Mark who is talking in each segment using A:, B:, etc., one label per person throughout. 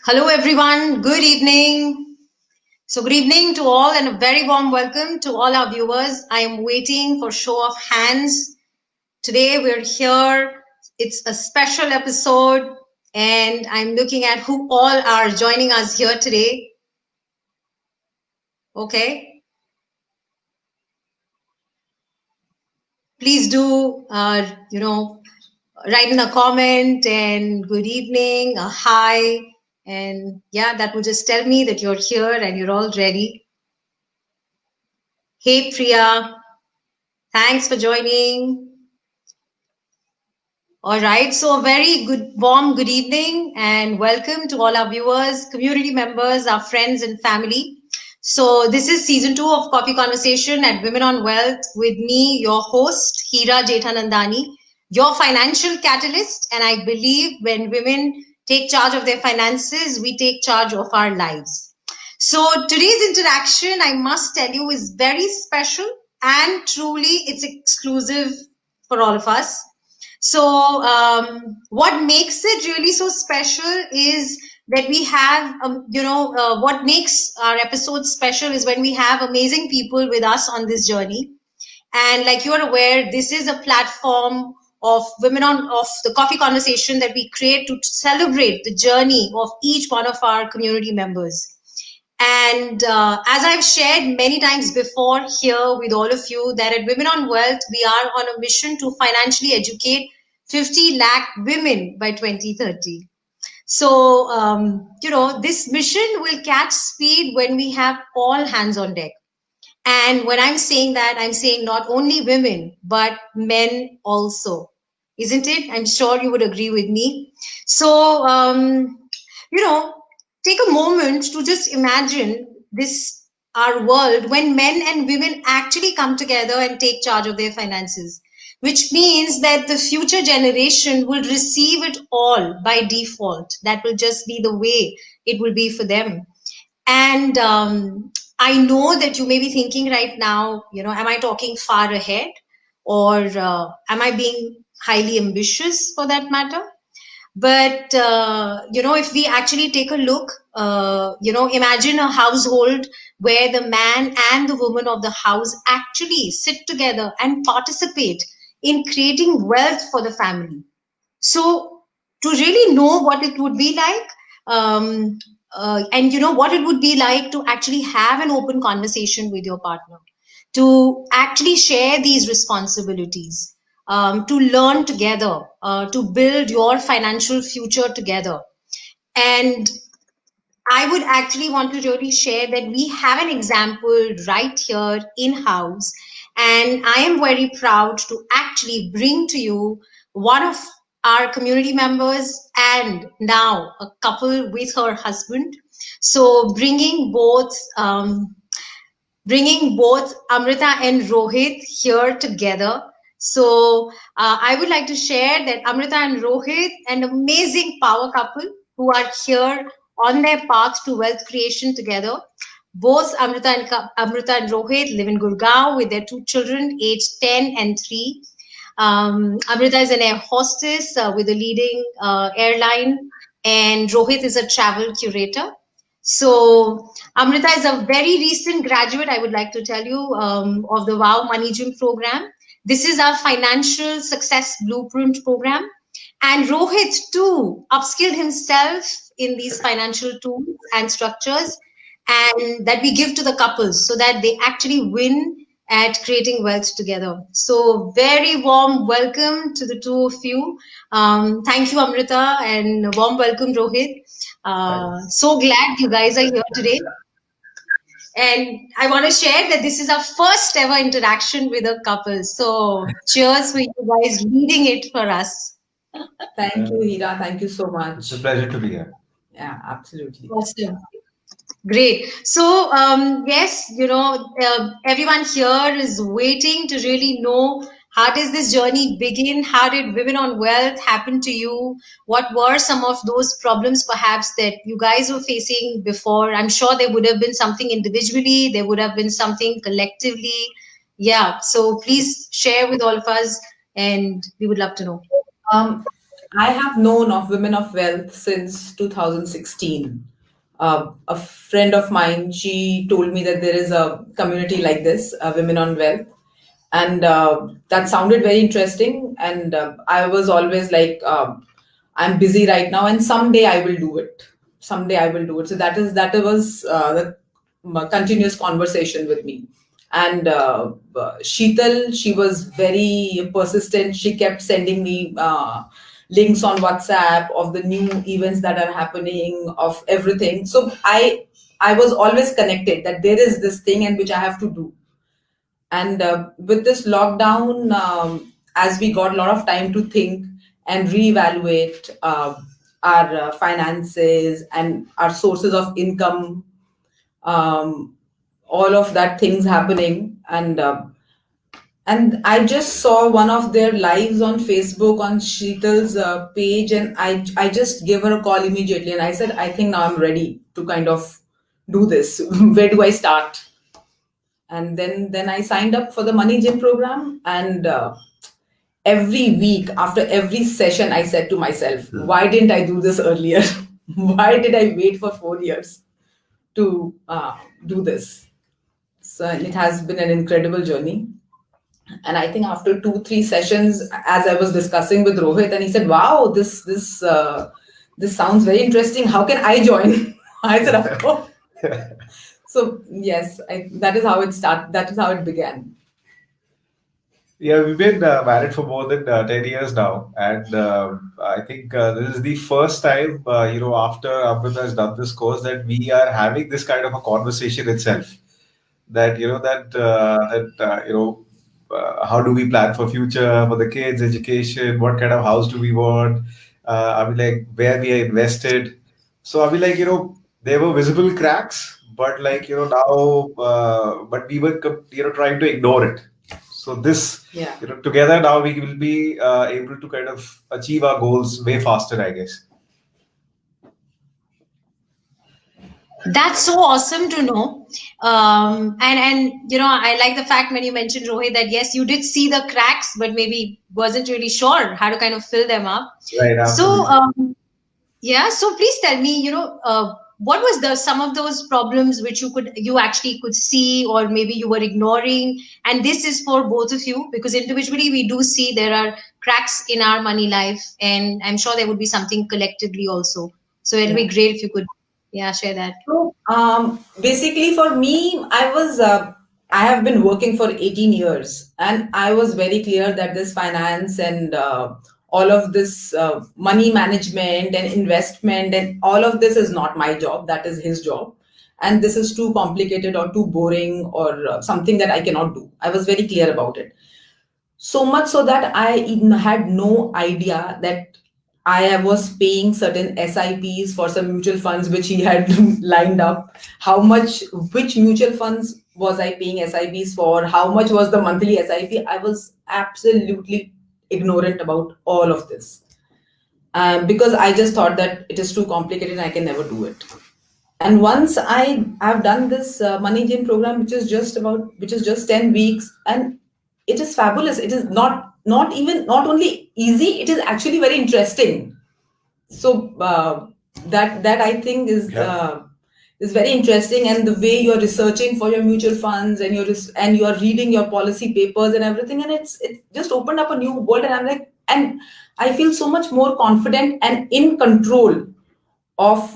A: Hello, everyone. Good evening. So, good evening to all, and a very warm welcome to all our viewers. I am waiting for show of hands. Today, we're here. It's a special episode, and I'm looking at who all are joining us here today. Okay. Please do, write in a comment and good evening, a hi. And yeah, that will just tell me that you're here and you're all ready. Hey, Priya. Thanks for joining. All right, so a very good, warm good evening and welcome to all our viewers, community members, our friends and family. So this is season 2 of Coffee Conversation at Women on Wealth with me, your host, Hira Jethanandani, your financial catalyst. And I believe when women take charge of their finances, we take charge of our lives. So today's interaction, I must tell you, is very special and truly it's exclusive for all of us. So, what makes it really so special is that we have, what makes our episodes special is when we have amazing people with us on this journey. And like you are aware, this is a platform of of the coffee conversation that we create to celebrate the journey of each one of our community members. And as I've shared many times before here with all of you, that at Women on Wealth, we are on a mission to financially educate 50 lakh women by 2030. So, this mission will catch speed when we have all hands on deck. And when I'm saying that, I'm saying not only women, but men also. Isn't it? I'm sure you would agree with me. So, you know, take a moment to just imagine this, our world, when men and women actually come together and take charge of their finances, which means that the future generation will receive it all by default. That will just be the way it will be for them. And I know that you may be thinking right now, am I talking far ahead or am I being highly ambitious for that matter? But, if we actually take a look, imagine a household where the man and the woman of the house actually sit together and participate in creating wealth for the family. So to really know what it would be like, and what it would be like to actually have an open conversation with your partner, to actually share these responsibilities, to learn together, to build your financial future together. And I would actually want to really share that we have an example right here in house. And I am very proud to actually bring to you one of our community members and now a couple with her husband. So bringing both Amrita and Rohit here together. So I would like to share that Amrita and Rohit, an amazing power couple who are here on their path to wealth creation together. Both Amrita and Rohit live in Gurgaon with their two children, aged 10 and 3. Amrita is an air hostess with a leading airline, and Rohit is a travel curator. So Amrita is a very recent graduate, I would like to tell you, of the Wow Money Gym program. This is our financial success blueprint program. And Rohit too upskilled himself in these financial tools and structures, and that we give to the couples so that they actually win at creating wealth together. So very warm welcome to the two of you. Thank you, Amrita, and warm welcome, Rohit. So glad you guys are here today. And I want to share that this is our first ever interaction with a couple. So cheers for you guys leading it for us.
B: Thank you, Hira. Thank you so much.
C: It's a pleasure to be here.
B: Yeah, absolutely.
A: Awesome. Great. So, yes, everyone here is waiting to really know, how does this journey begin? How did Women on Wealth happen to you? What were some of those problems perhaps that you guys were facing before? I'm sure there would have been something individually, there would have been something collectively. Yeah. So please share with all of us and we would love to know.
B: Um, I have known of Women of Wealth since 2016. A friend of mine, she told me that there is a community like this, Women on Wealth, and that sounded very interesting. And I was always like, I'm busy right now, and someday I will do it. Someday I will do it. So that was the continuous conversation with me. And Sheetal, she was very persistent. She kept sending me links on WhatsApp of the new events that are happening, of everything. So I was always connected that there is this thing and which I have to do. And with this lockdown, as we got a lot of time to think and reevaluate our finances and our sources of income, um, all of that things happening, and I just saw one of their lives on Facebook on Sheetal's page, and I just gave her a call immediately, and I said, I think now I'm ready to kind of do this. Where do I start? And then I signed up for the Money Gym program, and every week after every session, I said to myself, why didn't I do this earlier? Why did I wait for 4 years to do this? So it has been an incredible journey. And I think after 2 3 sessions, as I was discussing with Rohit, and he said, wow, this sounds very interesting, how can I join? I said, of course. So yes, that is how it started. That is how it began.
C: Yeah, we've been married for more than 10 years now. And I think this is the first time, after Amrita has done this course, that we are having this kind of a conversation itself. That, how do we plan for future, for the kids, education, what kind of house do we want? I mean, like, where we are invested. So, I mean, like, there were visible cracks, but like, but we were, trying to ignore it. So this,
B: Yeah.
C: Together now we will be able to kind of achieve our goals way faster, I guess.
A: That's so awesome to know. And I like the fact when you mentioned, Rohit, that yes, you did see the cracks, but maybe wasn't really sure how to kind of fill them up.
C: Right. Absolutely.
A: So yeah, so please tell me, what was some of those problems which you actually could see, or maybe you were ignoring? And this is for both of you, because individually we do see there are cracks in our money life, and I'm sure there would be something collectively also. So it'll be great if you could, share that.
B: So basically, for me, I have been working for 18 years, and I was very clear that this finance and all of this money management and investment and all of this is not my job. That is his job, and this is too complicated or too boring or something that I cannot do. I was very clear about it. So much so that I even had no idea that I was paying certain SIPs for some mutual funds which he had lined up. Which mutual funds was I paying SIPs for? How much was the monthly SIP? I was absolutely ignorant about all of this because I just thought that it is too complicated and I can never do it. And once I've done this Money Gym program, which is just 10 weeks, and it is fabulous. It is not only easy, it is actually very interesting. So that I think is very interesting, and the way you're researching for your mutual funds and you're reading your policy papers and everything, and it just opened up a new world. And I'm like, and I feel so much more confident and in control of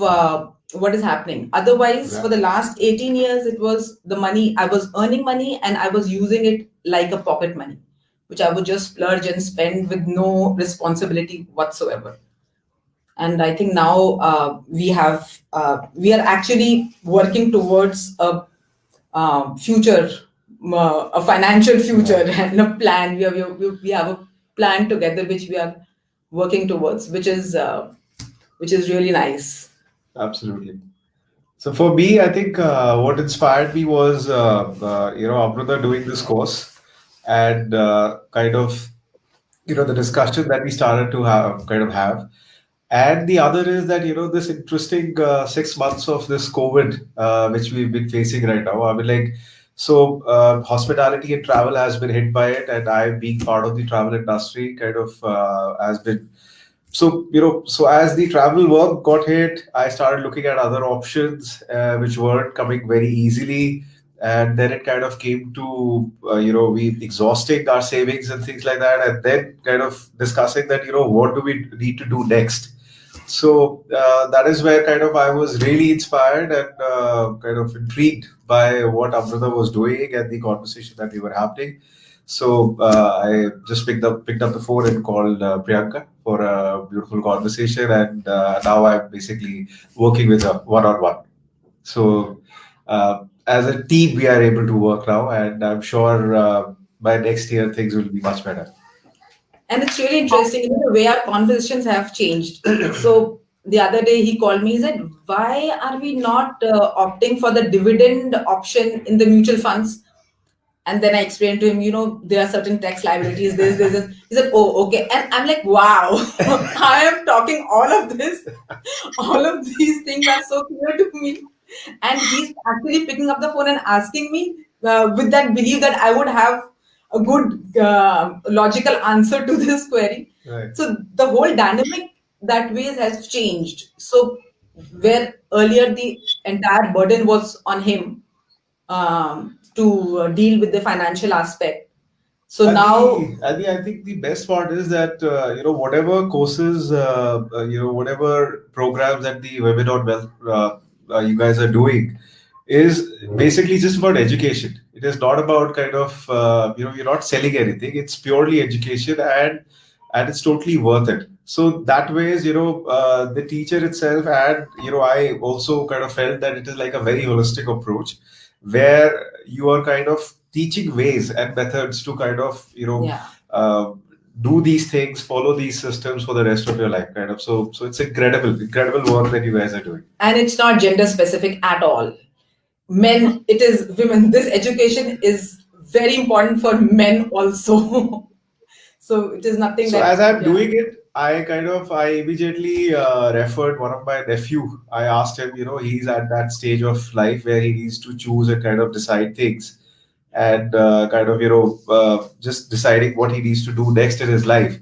B: what is happening. Otherwise, for the last 18 years, it was the money. I was earning money and I was using it like a pocket money, which I would just splurge and spend with no responsibility whatsoever. And I think now we are actually working towards a future, a financial future and a plan. We have a plan together which we are working towards, which is really nice.
C: Absolutely. So for me, I think what inspired me was, Amrita doing this course and kind of, the discussion that we started to have. And the other is that, this interesting 6 months of this COVID, which we've been facing right now. I mean, like, so hospitality and travel has been hit by it. And I, being part of the travel industry, kind of has been so as the travel work got hit, I started looking at other options which weren't coming very easily, and then it kind of came to we exhausting our savings and things like that, and then kind of discussing that what do we need to do next. So that is where kind of I was really inspired and kind of intrigued by what Amrita was doing and the conversation that we were having. So I just picked up the phone and called Priyanka for a beautiful conversation, and now I'm basically working with her one on one. So as a team, we are able to work now, and I'm sure by next year things will be much better.
B: And it's really interesting, the way our conversations have changed. So the other day he called me, he said, why are we not opting for the dividend option in the mutual funds? And then I explained to him, there are certain tax liabilities, this. He said, oh, okay. And I'm like, wow, I am talking all of this. All of these things are so clear to me. And he's actually picking up the phone and asking me with that belief that I would have a good logical answer to this query.
C: Right.
B: So the whole dynamic that ways has changed. So where earlier the entire burden was on him to deal with the financial aspect. So
C: And
B: now,
C: I think the best part is that whatever courses, whatever programs that the Women on Wealth you guys are doing is basically just about education. It is not about kind of you're not selling anything. It's purely education, and it's totally worth it. So that way is the teacher itself, and I also kind of felt that it is like a very holistic approach where you are kind of teaching ways and methods to kind of
B: yeah.
C: do these things, follow these systems for the rest of your life, kind of. So it's incredible work that you guys are doing.
B: And it's not gender specific at all. Men, it is women. This education is very important for men also. So it is nothing
C: So
B: that.
C: as I'm
B: Yeah.
C: doing it, I immediately referred one of my nephew. I asked him, he's at that stage of life where he needs to choose and kind of decide things, and kind of just deciding what he needs to do next in his life.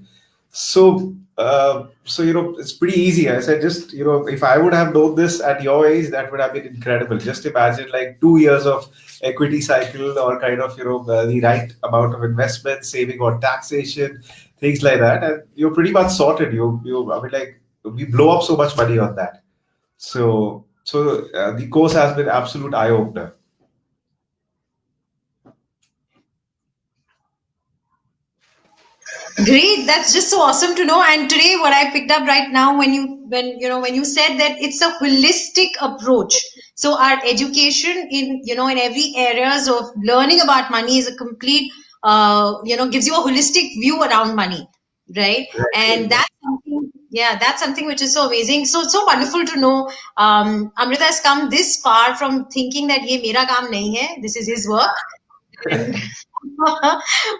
C: So it's pretty easy. I said, just if I would have known this at your age, that would have been incredible. Just imagine like 2 years of equity cycle, or kind of the right amount of investment, saving on taxation, things like that, and you're pretty much sorted. You I mean, like, we blow up so much money on that. So the course has been absolute eye opener.
A: Great, that's just so awesome to know. And today, what I picked up right now, when you said that it's a holistic approach. So our education in every areas of learning about money is a complete gives you a holistic view around money, right? And that's something which is so amazing. So it's so wonderful to know. Amrita has come this far from thinking that ये मेरा काम नहीं है, this is his work.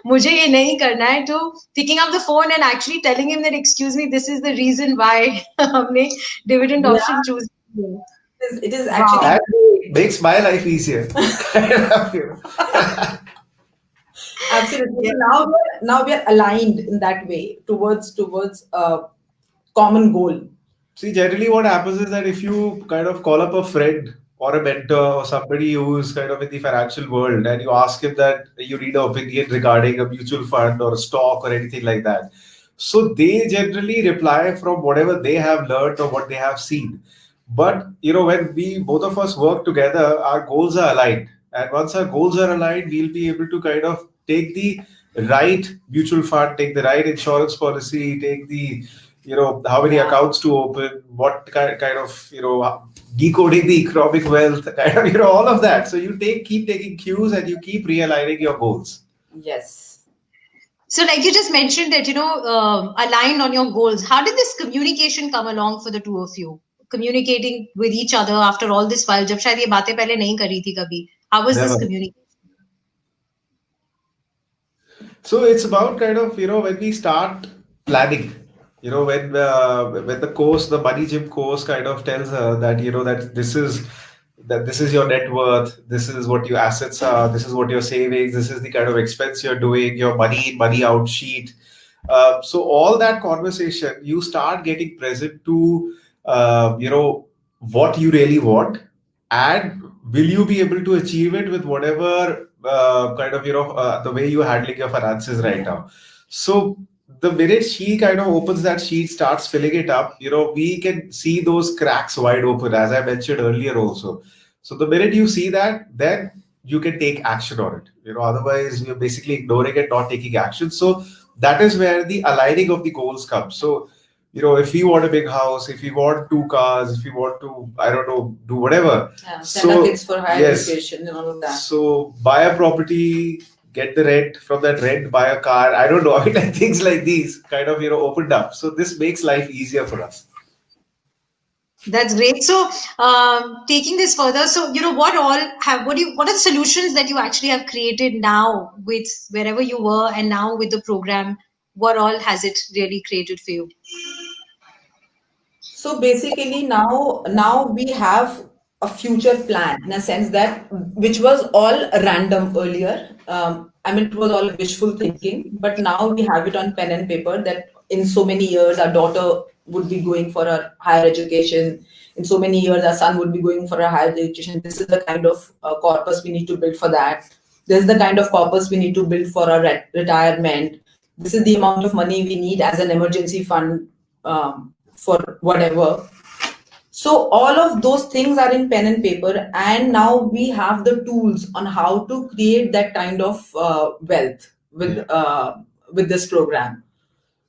A: मुझे ये नहीं करना है, to picking up the phone and actually telling him that, excuse me, this is the reason why हमने dividend option choose.
B: It is actually.
C: That makes my life easier.
B: Absolutely. Yeah. Now we are aligned in that way towards a common goal.
C: See, generally what happens is that if you kind of call up a friend or a mentor or somebody who's kind of in the financial world, and you ask him that you need an opinion regarding a mutual fund or a stock or anything like that, so they generally reply from whatever they have learned or what they have seen. But when we both of us work together, our goals are aligned, and once our goals are aligned, we'll be able to kind of take the right mutual fund, take the right insurance policy, take the how many accounts to open, what kind of decoding the economic wealth, kind of all of that. So you keep taking cues, and you keep realigning your goals.
B: Yes.
A: So like you just mentioned that aligned on your goals. How did this communication come along for the two of you? Communicating with each other after all this while, जब शायद ये बातें पहले नहीं करी थी कभी. How was this
C: Never.
A: communication?
C: So it's about kind of when we start planning, when the course, the Money Gym course, kind of tells her that that this is your net worth, this is what your assets are, this is what your savings, this is the kind of expense you're doing, your money in, money out sheet, So all that conversation, you start getting present to what you really want, and will you be able to achieve it with whatever the way you're handling your finances right now. So the minute she kind of opens that sheet, starts filling it up, we can see those cracks wide open, as I mentioned earlier also. So the minute you see that, then you can take action on it. Otherwise you're basically ignoring it, not taking action. So that is where the aligning of the goals comes. So, if we want a big house, if we want two cars, if we want to, I don't know, do whatever.
B: Yeah, send our kids for higher
C: Yes.
B: education and all of that.
C: So buy a property, get the rent, from that rent, buy a car. I don't know. I mean, like things like these kind of, opened up. So this makes life easier for us.
A: That's great. So, taking this further, so what are the solutions that you actually have created now with wherever you were and now with the program? What all has it really created for you?
B: So basically now we have a future plan in a sense that which was all random earlier. I mean, it was all wishful thinking, but now we have it on pen and paper that in so many years our daughter would be going for a higher education. In so many years our son would be going for a higher education. This is the kind of corpus we need to build for that. This is the kind of corpus we need to build for our retirement. This is the amount of money we need as an emergency fund for whatever. So all of those things are in pen and paper, and now we have the tools on how to create that kind of wealth with this program.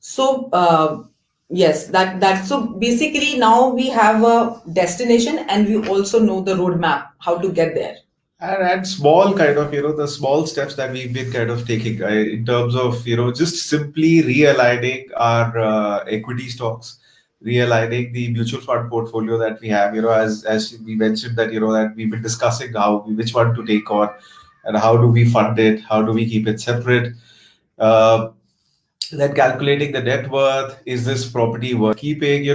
B: So yes, that so basically now we have a destination, and we also know the roadmap how to get there.
C: And small kind of, the small steps that we've been kind of taking in terms of, just simply realigning our equity stocks, realigning the mutual fund portfolio that we have, as we mentioned that, that we've been discussing which one to take on and how do we fund it, how do we keep it separate. Then calculating the net worth, is this property worth keeping,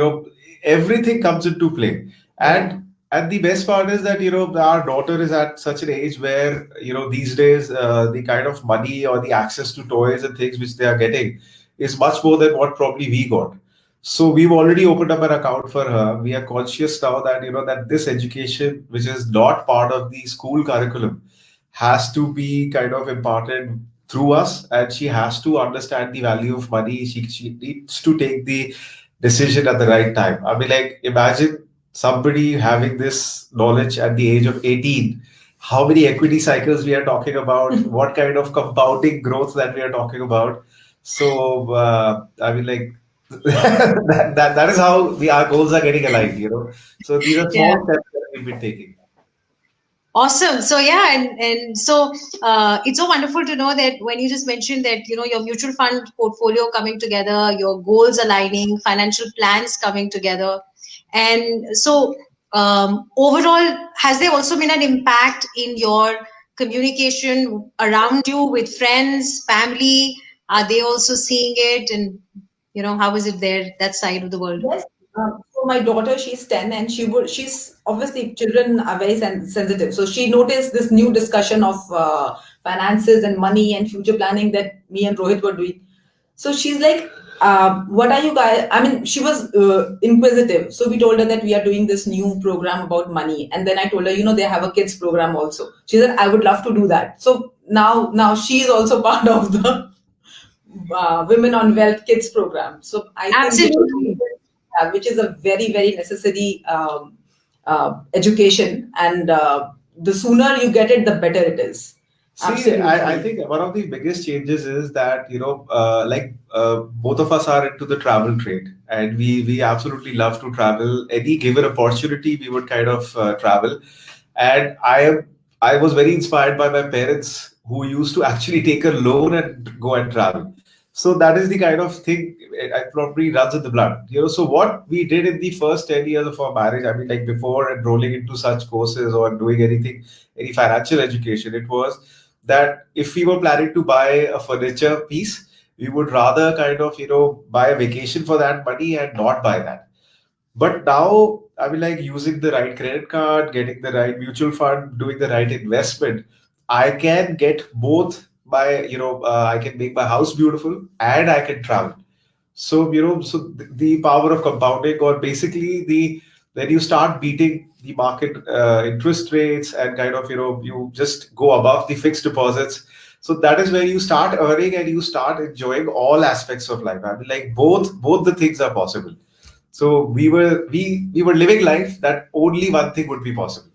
C: everything comes into play. And the best part is that, our daughter is at such an age where, these days, the kind of money or the access to toys and things which they are getting is much more than what probably we got. So we've already opened up an account for her. We are conscious now that, that this education, which is not part of the school curriculum, has to be kind of imparted through us, and she has to understand the value of money. She needs to take the decision at the right time. I mean, like, imagine somebody having this knowledge at the age of 18, how many equity cycles we are talking about, what kind of compounding growth that we are talking about. So, I mean, like, that is how our goals are getting aligned, So these are small steps that we've been taking.
A: Awesome. So yeah, and so it's so wonderful to know that when you just mentioned that your mutual fund portfolio coming together, your goals aligning, financial plans coming together, and so overall, has there also been an impact in your communication around you with friends, family? Are they also seeing it, and how is it there, that side of the world?
B: Yes. So my daughter, she's 10, and she's obviously, children are very sensitive. So she noticed this new discussion of finances and money and future planning that me and Rohit were doing. So she's like, what are you guys? I mean, she was inquisitive. So we told her that we are doing this new program about money. And then I told her, they have a kids program also. She said, I would love to do that. So now she's also part of the Women on Wealth Kids program. So I
A: Absolutely.
B: think which is a very, very necessary education, and the sooner you get it, the better it is.
C: See, I think one of the biggest changes is that, both of us are into the travel trade, and we absolutely love to travel. Any given opportunity, we would kind of travel. And I was very inspired by my parents, who used to actually take a loan and go and travel. So that is the kind of thing I probably runs in the blood. So what we did in the first 10 years of our marriage, I mean, like, before enrolling into such courses or doing anything, any financial education, it was that if we were planning to buy a furniture piece, we would rather kind of, buy a vacation for that money and not buy that. But now, I mean, like, using the right credit card, getting the right mutual fund, doing the right investment, I can get both I can make my house beautiful and I can travel. So, the power of compounding, or basically when you start beating the market interest rates and kind of, you just go above the fixed deposits. So that is where you start earning and you start enjoying all aspects of life. I mean, like both the things are possible. So we were living life that only one thing would be possible.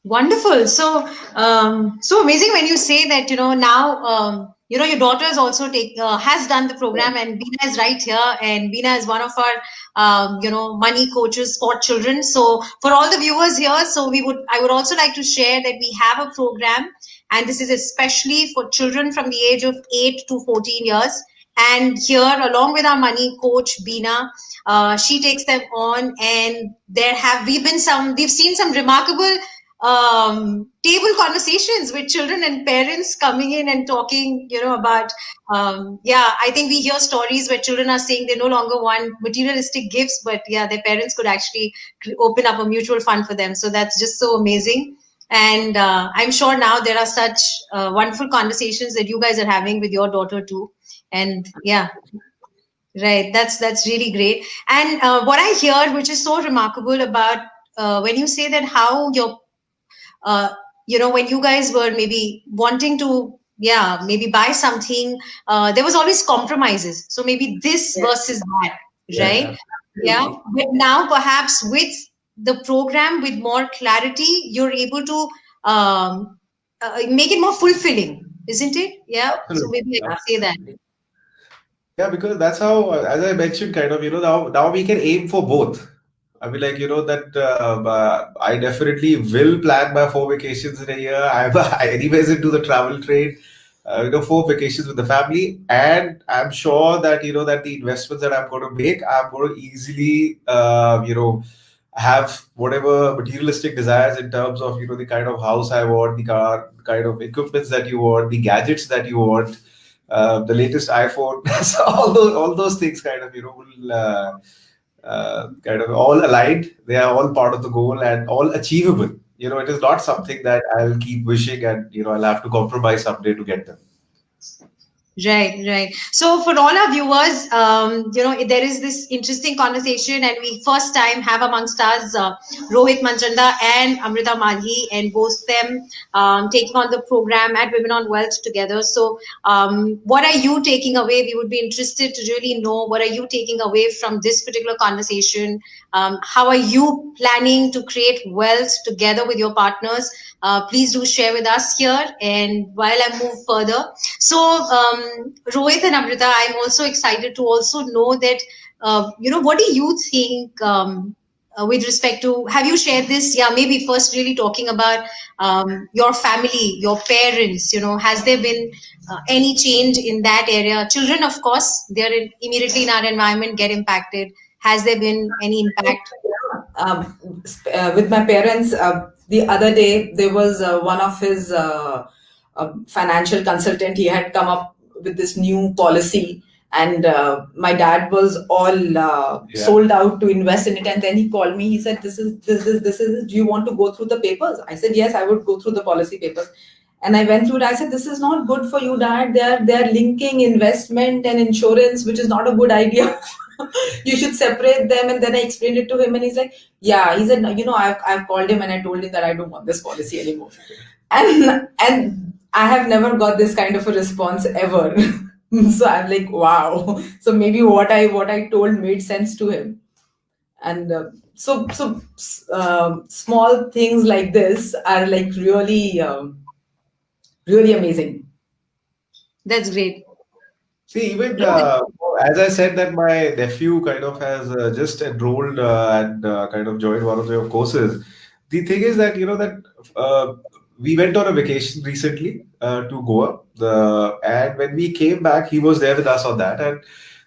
A: Wonderful. So, so amazing when you say that, now, your daughter has also has done the program, and Beena is right here, and Beena is one of our, money coaches for children. So for all the viewers here, I would also like to share that we have a program, and this is especially for children from the age of 8 to 14 years. And here, along with our money coach, Beena, she takes them on, and we've seen some remarkable table conversations with children and parents coming in and talking, about, I think we hear stories where children are saying they no longer want materialistic gifts, but yeah, their parents could actually open up a mutual fund for them. So that's just so amazing. And I'm sure now there are such wonderful conversations that you guys are having with your daughter too. And yeah, right. That's really great. And what I hear, which is so remarkable about when you say that how your uh, when you guys were maybe wanting to, maybe buy something, there was always compromises. So maybe this
B: Yes,
A: versus that,
C: Yeah.
A: right? Yeah.
B: absolutely.
A: But now perhaps with the program, with more clarity, you're able to make it more fulfilling, isn't it? Yeah. So
C: Absolutely.
A: maybe I could say that.
B: Absolutely.
C: Yeah, because that's how, as I mentioned, kind of, now we can aim for both. I mean, like, that I definitely will plan my 4 vacations in a year. I'm anyways into the travel trade, 4 vacations with the family. And I'm sure that, that the investments that I'm going to make, I'm going to easily, have whatever materialistic desires in terms of, the kind of house I want, the car, the kind of equipments that you want, the gadgets that you want, the latest iPhone. So all those things kind of, will kind of all aligned. They are all part of the goal and all achievable. It is not something that I'll keep wishing and I'll have to compromise someday to get them.
A: Right, right. So for all our viewers, there is this interesting conversation, and we first time have amongst us Rohit Manchanda and Amrita Malhi, and both them taking on the program at Women on Wealth together. So, what are you taking away? We would be interested to really know what are you taking away from this particular conversation. How are you planning to create wealth together with your partners? Please do share with us here. And while I move further, so, Rohit and Amrita, I'm also excited to also know that, what do you think with respect to, have you shared this? Yeah, maybe first really talking about your family, your parents, has there been any change in that area? Children, of course, they're immediately in our environment, get impacted. Has there been any impact?
B: With my parents, the other day there was one of his financial consultant. He had come up with this new policy, and my dad was all
C: Yeah.
B: sold out to invest in it. And then he called me. He said, "This is. Do you want to go through the papers?" I said, "Yes, I would go through the policy papers." And I went through it. I said, "This is not good for you, Dad. They're linking investment and insurance, which is not a good idea." You should separate them. And then I explained it to him, and he's like, yeah. He said, "No, I've called him and I told him that I don't want this policy anymore." And I have never got this kind of a response ever. So I'm like, wow. So maybe what I told made sense to him. And small things like this are like really amazing.
A: That's great.
C: See, even
A: Rohit,
C: as I said, that my nephew kind of has just enrolled and kind of joined one of your courses. The thing is that we went on a vacation recently to Goa. And when we came back, he was there with us on that. And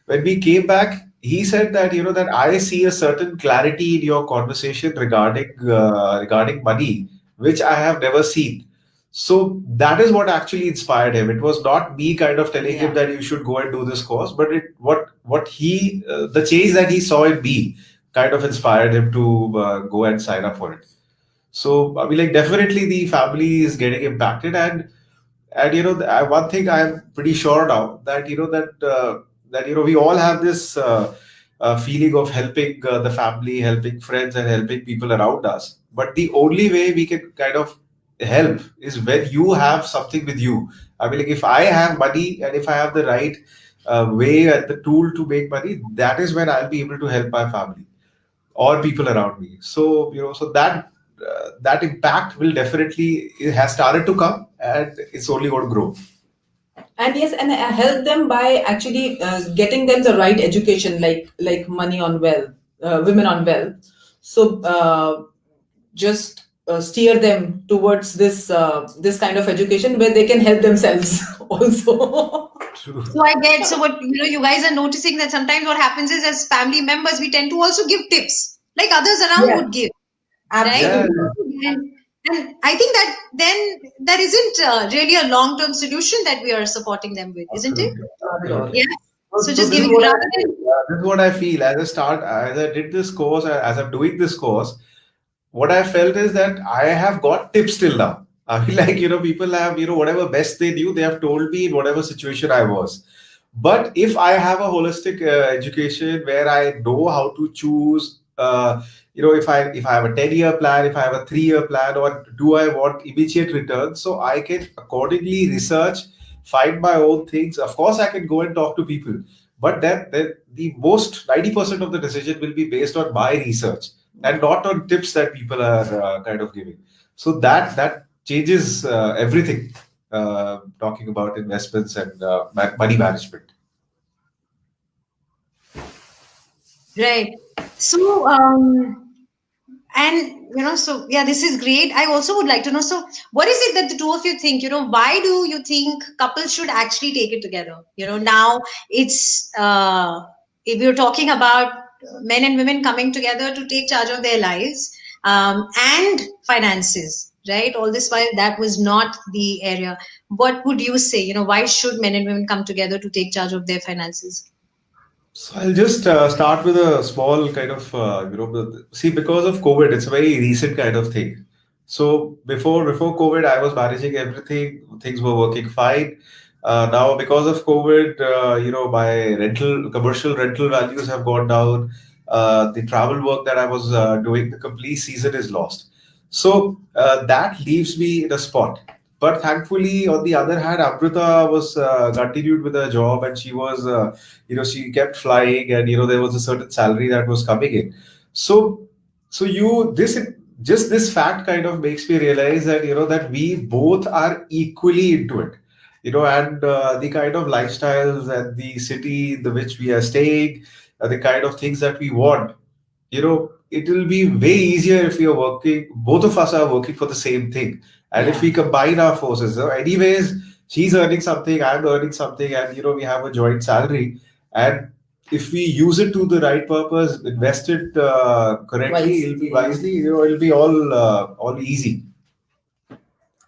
C: when we came back, he said that that I see a certain clarity in your conversation regarding money, which I have never seen. So that is what actually inspired him. It was not me kind of telling him
B: Yeah.
C: that you should go and do this course, but what he the change that he saw in me kind of inspired him to go and sign up for it. So I mean, like definitely the family is getting impacted, and And one thing I'm pretty sure now, that we all have this feeling of helping the family, helping friends, and helping people around us. But the only way we can kind of help is when you have something with you. I mean, like, if I have money and if I have the right way and the tool to make money, that is when I'll be able to help my family or people around me. So that impact will definitely, it has started to come, and it's only going to grow.
B: And yes, and I help them by actually getting them the right education, like money on wealth, women on wealth. So just steer them towards this kind of education where they can help themselves also.
C: True.
A: So I get, so what, you guys are noticing that sometimes what happens is, as family members, we tend to also give tips like others around
B: Yeah,
A: would give, right?
B: absolutely.
A: And I think that then that isn't really a long-term solution that we are supporting them with, isn't it?
C: Absolutely.
B: Not at all.
A: Yeah. So
C: So
A: just
C: this is
A: giving
C: what
A: rather than
C: this is what I feel as I did this course, as I'm doing this course. What I felt is that I have got tips till now. I feel like, people have, whatever best they knew, they have told me in whatever situation I was. But if I have a holistic education where I know how to choose, if I have a 10-year plan, if I have a 3-year plan, or do I want immediate returns, so I can accordingly research, find my own things. Of course, I can go and talk to people, but then the most 90% of the decision will be based on my research and not on tips that people are kind of giving. So that changes everything. Talking about investments and money management.
A: right. So and so yeah, this is great. I also would like to know, so what is it that the two of you think, why do you think couples should actually take it together? Now it's if you're talking about men and women coming together to take charge of their lives, and finances, right? All this while that was not the area. What would you say? Why should men and women come together to take charge of their finances?
C: So I'll just start with a small kind of, see, because of COVID, it's a very recent kind of thing. So before COVID, I was managing everything. Things were working fine. Now, because of COVID, my commercial rental values have gone down. The travel work that I was doing, the complete season is lost. So that leaves me in a spot. But thankfully, on the other hand, Amrita was continued with her job, and she was, she kept flying, and there was a certain salary that was coming in. So, so you this just this fact kind of makes me realize that that we both are equally into it, and the kind of lifestyles and the city in the which we are staying, the kind of things that we want, it will be way easier if we are working, both of us are working for the same thing. And if
B: Yeah.
C: we combine our forces, so anyways, she's earning something, I'm earning something, and we have a joint salary. And if we use it to the right purpose, invest it correctly, it'll be wisely, it'll be all easy.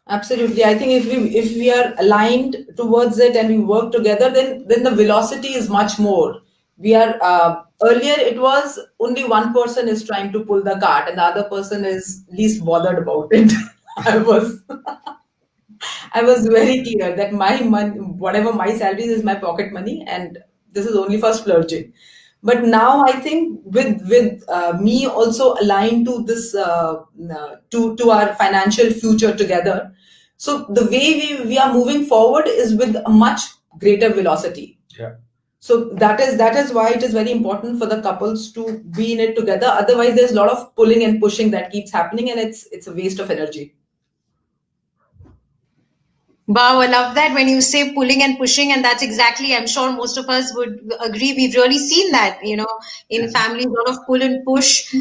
B: Absolutely. I think if we are aligned towards it and we work together, then the velocity is much more. We are earlier it was only one person is trying to pull the cart and the other person is least bothered about it. I was I was very clear that my money, whatever my salary is my pocket money, and this is only for splurging. But now I think with me also aligned to this to our financial future together. So the way we are moving forward is with a much greater velocity.
C: Yeah.
B: So that is why it is very important for the couples to be in it together. Otherwise, there's a lot of pulling and pushing that keeps happening, and it's a waste of energy.
A: Wow, I love that when you say pulling and pushing, and that's exactly, I'm sure most of us would agree. We've really seen that, in families, a lot of pull and push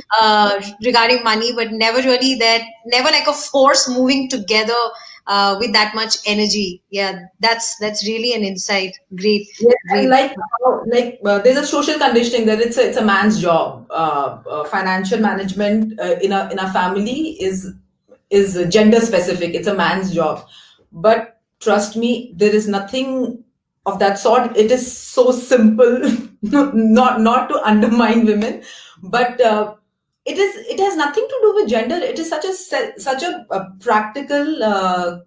A: regarding money, but never really never like a force moving together with that much energy. Yeah, that's really an insight. Great,
B: Yes, and
A: great.
B: there's a social conditioning that it's a man's job. Financial management in a family is gender specific. It's a man's job, but trust me, there is nothing of that sort. It is so simple. Not to undermine women, but it has nothing to do with gender. It is such a practical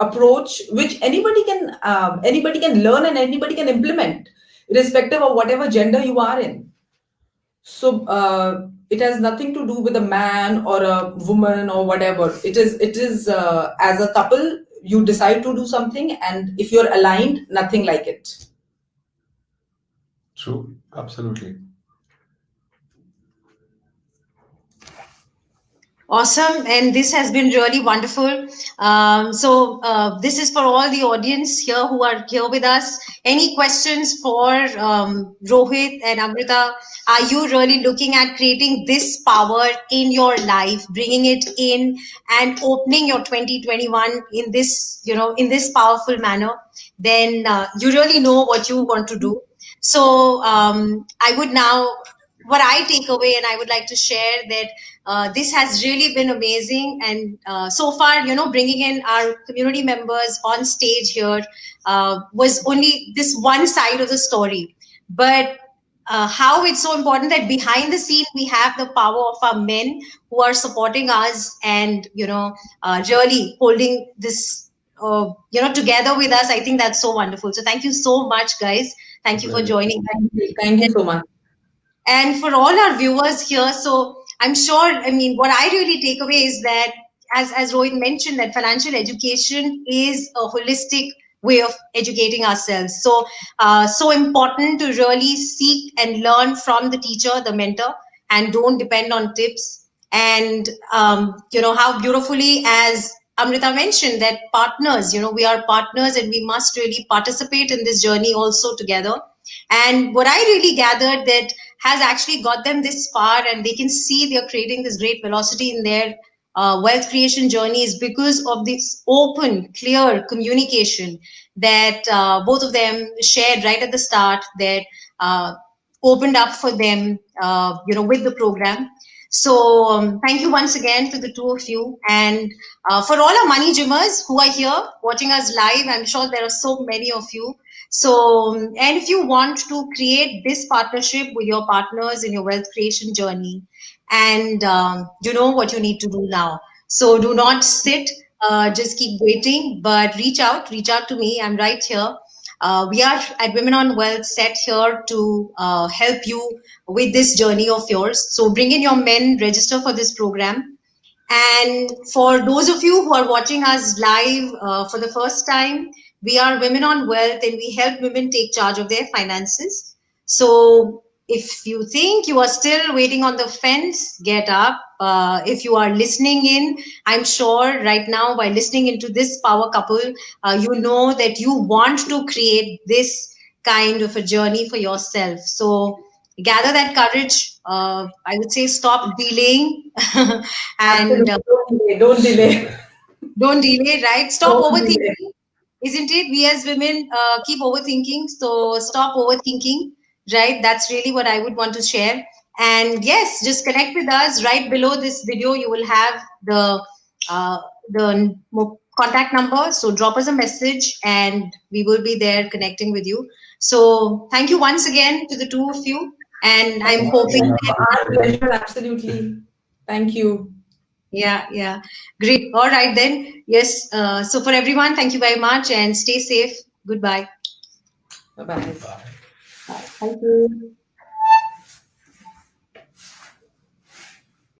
B: approach which anybody can learn and anybody can implement, irrespective of whatever gender you are in. So it has nothing to do with a man or a woman or whatever. It is as a couple you decide to do something, and if you're aligned, nothing like it.
C: True, absolutely.
A: Awesome, and this has been really wonderful. This is for all the audience here who are here with us. Any questions for Rohit and Amrita? Are you really looking at creating this power in your life, bringing it in, and opening your 2021 in this, in this powerful manner? Then you really know what you want to do. So I would now, what I take away, and I would like to share that this has really been amazing. And so far, bringing in our community members on stage here was only this one side of the story. But how it's so important that behind the scene, we have the power of our men who are supporting us and, really holding this, together with us. I think that's so wonderful. So thank you so much, guys. Thank you for joining.
B: Thank you so much.
A: And for all our viewers here, so I'm sure, I mean, what I really take away is that, as Rohit mentioned, that financial education is a holistic way of educating ourselves. So, so important to really seek and learn from the teacher, the mentor, and don't depend on tips. And, how beautifully, as Amrita mentioned, that partners, we are partners and we must really participate in this journey also together. And what I really gathered that has actually got them this far, and they can see they're creating this great velocity in their wealth creation journey, is because of this open, clear communication that both of them shared right at the start, that opened up for them, with the program. So thank you once again to the two of you. And for all our money gymmers who are here watching us live, I'm sure there are so many of you. So, and if you want to create this partnership with your partners in your wealth creation journey, and you know what you need to do now. So do not sit, just keep waiting, but reach out to me. I'm right here. We are at Women on Wealth set here to help you with this journey of yours. So bring in your men, register for this program. And for those of you who are watching us live for the first time, we are Women on Wealth and we help women take charge of their finances. So if you think you are still waiting on the fence, get up. If you are listening in, I'm sure right now by listening into this power couple, you know that you want to create this kind of a journey for yourself. So gather that courage. I would say stop delaying and
B: Don't delay.
A: don't delay, right? Stop
B: Don't delay.
A: overthinking. Isn't it? We as women keep overthinking. So stop overthinking, right? That's really what I would want to share. And yes, just connect with us. Right below this video, you will have the contact number. So drop us a message and we will be there connecting with you. So thank you once again to the two of you. And I'm hoping
B: Our pleasure, absolutely. Thank you.
A: yeah. Great. All right, then. Yes. So for everyone, thank you very much and stay safe. Goodbye.
B: Bye-bye.
A: Thank you.